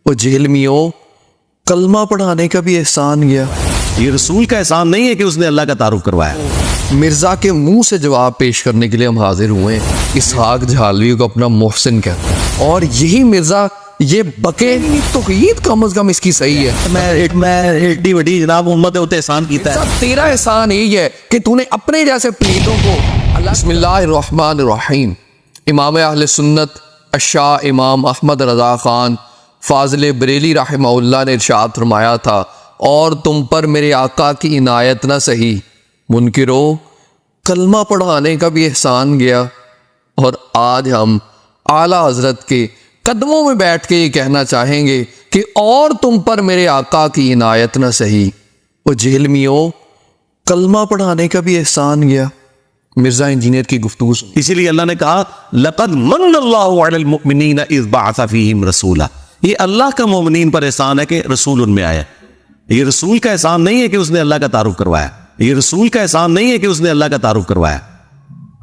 وہ جہلمیوں کلمہ پڑھانے کا بھی احسان گیا. یہ رسول کا احسان نہیں ہے کہ اس نے اللہ کا تعارف کروایا. مرزا کے منہ سے جواب پیش کرنے کے لیے ہم حاضر ہوئے ہیں. اسحاق جھالوی کو اپنا محسن کہتا ہے اور یہی مرزا یہ بکے توحید کم از کم اس کی صحیح ہے. میں ایڈی وڈی جناب امت ہے احسان کیتا ہے. تیرا احسان یہی ہے کہ تو نے اپنے جیسے پلیتوں کو بسم اللہ الرحمن الرحیم. امام اہل سنت الشاہ امام احمد رضا خان فاضل بریلی رحمہ اللہ نے ارشاد فرمایا تھا، اور تم پر میرے آقا کی عنایت نہ سہی منکرو کلمہ پڑھانے کا بھی احسان گیا. اور آج ہم اعلیٰ حضرت کے قدموں میں بیٹھ کے یہ کہنا چاہیں گے کہ اور تم پر میرے آقا کی عنایت نہ سہی. وہ جہلمیوں کلمہ پڑھانے کا بھی احسان گیا. مرزا انجینئر کی گفتگو سن. اسی لیے اللہ نے کہا لقد من اللہ علی المؤمنین اذ بعث فیہم رسولا. یہ اللہ کا مومنین پر احسان ہے کہ رسول ان میں آیا. یہ رسول کا احسان نہیں ہے کہ اس نے اللہ کا تعارف کروایا. یہ رسول کا احسان نہیں ہے کہ اس نے اللہ کا تعارف کروایا.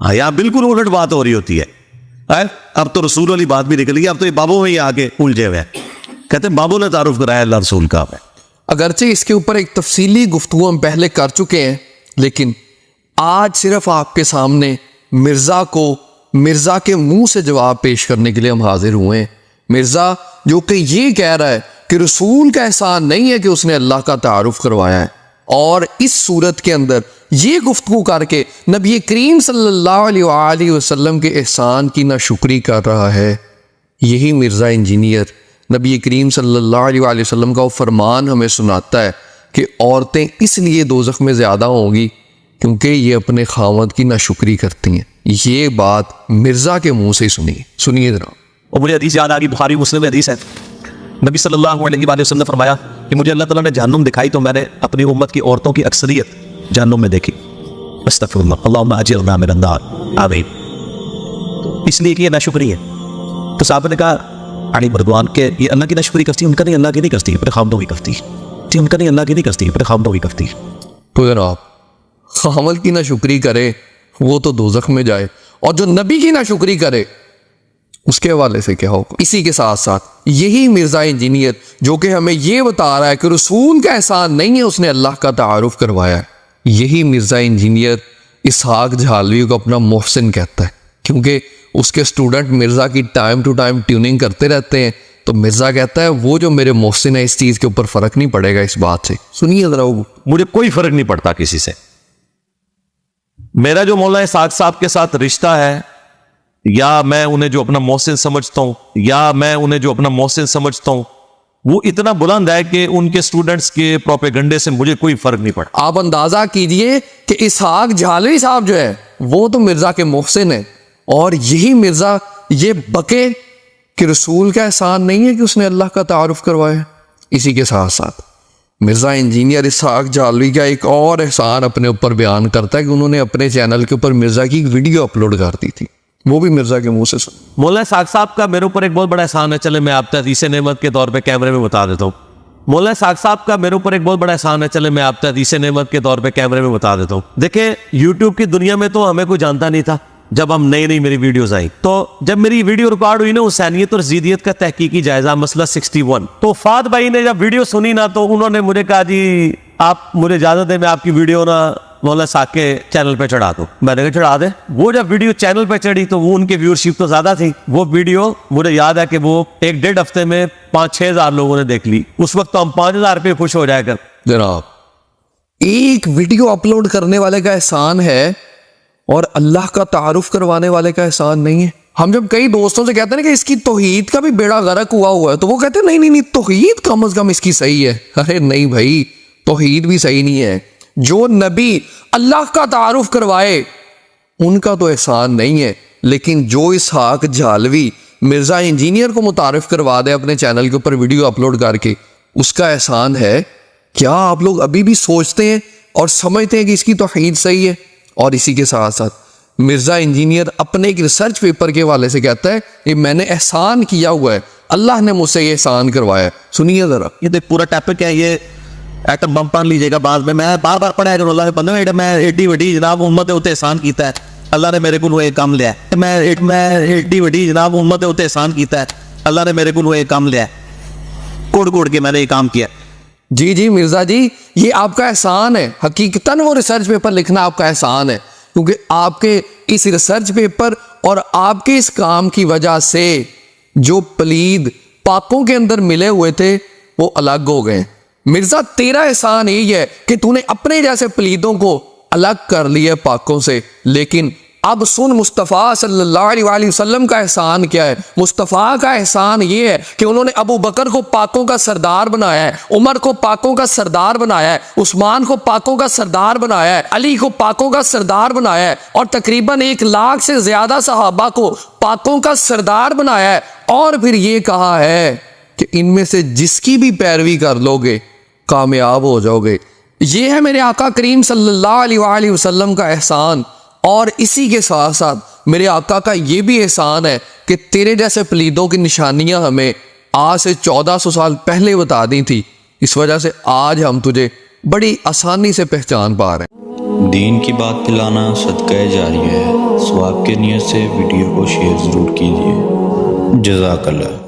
ہاں یہاں بالکل الٹ بات ہو رہی ہوتی ہے. اب تو رسول والی بات بھی نکل گئی. اب تو یہ بابوں میں ہی آ کے الجھے ہوئے ہیں. کہتے ہیں بابوں نے تعارف کرایا اللہ رسول کا. اگرچہ اس کے اوپر ایک تفصیلی گفتگو ہم پہلے کر چکے ہیں، لیکن آج صرف آپ کے سامنے مرزا کے منہ سے جواب پیش کرنے کے لیے ہم حاضر ہوئے ہیں. مرزا جو کہ یہ کہہ رہا ہے کہ رسول کا احسان نہیں ہے کہ اس نے اللہ کا تعارف کروایا ہے، اور اس صورت کے اندر یہ گفتگو کر کے نبی کریم صلی اللہ علیہ وآلہ وسلم کے احسان کی ناشکری کر رہا ہے. یہی مرزا انجینئر نبی کریم صلی اللہ علیہ وآلہ وسلم کا وہ فرمان ہمیں سناتا ہے کہ عورتیں اس لیے دوزخ میں زیادہ ہوں گی کیونکہ یہ اپنے خاوند کی ناشکری کرتی ہیں. یہ بات مرزا کے منہ سے ہی سنیے ذرا. اور مجھے حدیث یاد آ گئی، بخاری مسلم میں حدیث ہے. نبی صلی اللہ علیہ وآلہ وسلم نے فرمایا کہ مجھے اللہ تعالیٰ نے جہنم دکھائی تو میں نے اپنی امت کی عورتوں کی اکثریت جہنم میں دیکھی. استغفر اللہ اللہم اجرنا من النار آمین. اس لیے کہ یہ ناشکری ہے. تو صاحب نے کہا علی مردوان کہ یہ اللہ کی ناشکری کرتی ہے. ان کا نہیں اللہ کی نہیں کرتی، اپنے خامدوں کی کرتی. جی ان کا نہیں اللہ کی نہیں کرتی، اپنے خامدوں کی کرتی. تو جناب خامد کی ناشکری کرے وہ تو دوزخ میں جائے، اور جو نبی کی ناشکری کرے اس کے حوالے سے کیا ہوگا. اسی کے ساتھ ساتھ یہی مرزا انجینئر جو کہ ہمیں یہ بتا رہا ہے کہ رسول کا احسان نہیں ہے اس نے اللہ کا تعارف کروایا ہے، یہی مرزا انجینئر اسحاق جھالوی کو اپنا محسن کہتا ہے کیونکہ اس کے اسٹوڈنٹ مرزا کی ٹائم ٹو ٹائم ٹیوننگ کرتے رہتے ہیں. تو مرزا کہتا ہے وہ جو میرے محسن ہے اس چیز کے اوپر فرق نہیں پڑے گا اس بات سے. سنیے ذرا. مجھے کوئی فرق نہیں پڑتا کسی سے. میرا جو مولانا اسحاق صاحب کے ساتھ رشتہ ہے، یا میں انہیں جو اپنا محسن سمجھتا ہوں وہ اتنا بلند ہے کہ ان کے سٹوڈنٹس کے پروپیگنڈے سے مجھے کوئی فرق نہیں پڑتا. آپ اندازہ کیجئے کہ اسحاق جھالوی صاحب جو ہے وہ تو مرزا کے محسن ہیں، اور یہی مرزا یہ بکے کہ رسول کا احسان نہیں ہے کہ اس نے اللہ کا تعارف کروایا. اسی کے ساتھ ساتھ مرزا انجینئر اسحاق جھالوی کا ایک اور احسان اپنے اوپر بیان کرتا ہے کہ انہوں نے اپنے چینل کے اوپر مرزا کی ویڈیو اپلوڈ کر دی تھی. وہ بھی مرزا کے منہ سے سن. مولانا اسحاق صاحب کا میرے اوپر ایک بہت بڑا احسان ہے. چلے میں آپ کو حدیث نعمت کے طور پہ کیمرے میں بتا دیتا ہوں. مولانا اسحاق صاحب کا میرے اوپر ایک بہت بڑا احسان ہے. چلے میں آپ کو حدیث نعمت کے طور پہ کیمرے میں بتا دیتا ہوں. دیکھیں یوٹیوب کی دنیا میں تو ہمیں کوئی جانتا نہیں تھا. جب ہم نئی میری ویڈیوز آئی تو جب میری ویڈیو ریکارڈ ہوئی نا حسینیت اور زیدیت کا تحقیقی جائزہ مسئلہ 61، تو فات بھائی نے جب ویڈیو سنی نا تو انہوں نے مجھے کہا جی آپ مجھے اجازت دیں میں آپ کی ویڈیو نا مولانا اسحاق کے چینل پہ چڑھا دوں. میں نے کہا چڑھا دیں. وہ جب ویڈیو چینل پہ چڑھی تو وہ ان کی ویورشپ تو زیادہ تھی. وہ ویڈیو مجھے یاد ہے کہ وہ 1-1.5 ہفتے میں 5-6 ہزار لوگوں نے دیکھ لی. اس وقت تو ہم 5,000 پہ خوش ہو جائے کر. جناب ایک ویڈیو اپلوڈ کرنے والے کا احسان ہے اور اللہ کا تعارف کروانے والے کا احسان نہیں ہے. ہم جب کئی دوستوں سے کہتے ہیں کہ اس کی توحید کا بھی بیڑا غرق ہوا ہے تو وہ کہتے ہیں نہیں توحید کم از کم اس کی صحیح ہے. ارے نہیں بھائی، توحید بھی صحیح نہیں ہے. جو نبی اللہ کا تعارف کروائے ان کا تو احسان نہیں ہے، لیکن جو اسحاق جھالوی مرزا انجینئر کو متعارف کروا دے اپنے چینل کے اوپر ویڈیو اپلوڈ کر کے، اس کا احسان ہے. کیا آپ لوگ ابھی بھی سوچتے ہیں اور سمجھتے ہیں کہ اس کی توحید صحیح ہے؟ اور اسی کے ساتھ ساتھ مرزا انجینئر اپنے ایک ریسرچ پیپر کے حوالے سے کہتا ہے کہ میں نے احسان کیا ہوا ہے، اللہ نے مجھ سے یہ احسان کروایا ہے. سنیے ذرا. یہ پورا ٹاپک ہے، یہ ایٹم بم پڑھ لیجیے گا بعد میں بار بار پڑھا ہے کہ اللہ نے بندہ میں ایڈی وڈی جناب امت ہے احسان کیتا ہے، اللہ نے میرے کو یہ کام لیا ہے. میں ایڈی وڈی جناب امت ہے احسان کیتا ہے، اللہ نے میرے کو یہ کام لیا ہے. کوڑ کوڑ کے میں نے یہ کام کیا. جی جی مرزا جی، یہ آپ کا احسان ہے. حقیقتاً وہ ریسرچ پیپر لکھنا آپ کا احسان ہے، کیونکہ آپ کے اس ریسرچ پیپر اور آپ کے اس کام کی وجہ سے جو پلید پاکوں کے اندر ملے ہوئے تھے وہ الگ ہو گئے. مرزا تیرا احسان یہی ہے کہ تو نے اپنے جیسے پلیدوں کو الگ کر لیے پاکوں سے. لیکن اب سن مصطفیٰ صلی اللہ علیہ وآلہ وسلم کا احسان کیا ہے. مصطفیٰ کا احسان یہ ہے کہ انہوں نے ابو بکر کو پاکوں کا سردار بنایا ہے، عمر کو پاکوں کا سردار بنایا ہے، عثمان کو پاکوں کا سردار بنایا ہے، علی کو پاکوں کا سردار بنایا ہے، اور تقریباً 1 لاکھ سے زیادہ صحابہ کو پاکوں کا سردار بنایا ہے. اور پھر یہ کہا ہے کہ ان میں سے جس کی بھی پیروی کر لو گے کامیاب ہو جاؤ گے. یہ ہے میرے آقا کریم صلی اللہ علیہ وآلہ وسلم کا احسان. اور اسی کے ساتھ ساتھ میرے آقا کا یہ بھی احسان ہے کہ تیرے جیسے پلیدوں کی نشانیاں ہمیں آج سے 1400 سال پہلے بتا دی تھی. اس وجہ سے آج ہم تجھے بڑی آسانی سے پہچان پا رہے ہیں. دین کی بات پھیلانا صدقہ جاریہ ہے. ثواب کے نیت سے ویڈیو کو شیئر ضرور کیجیے. جزاک اللہ.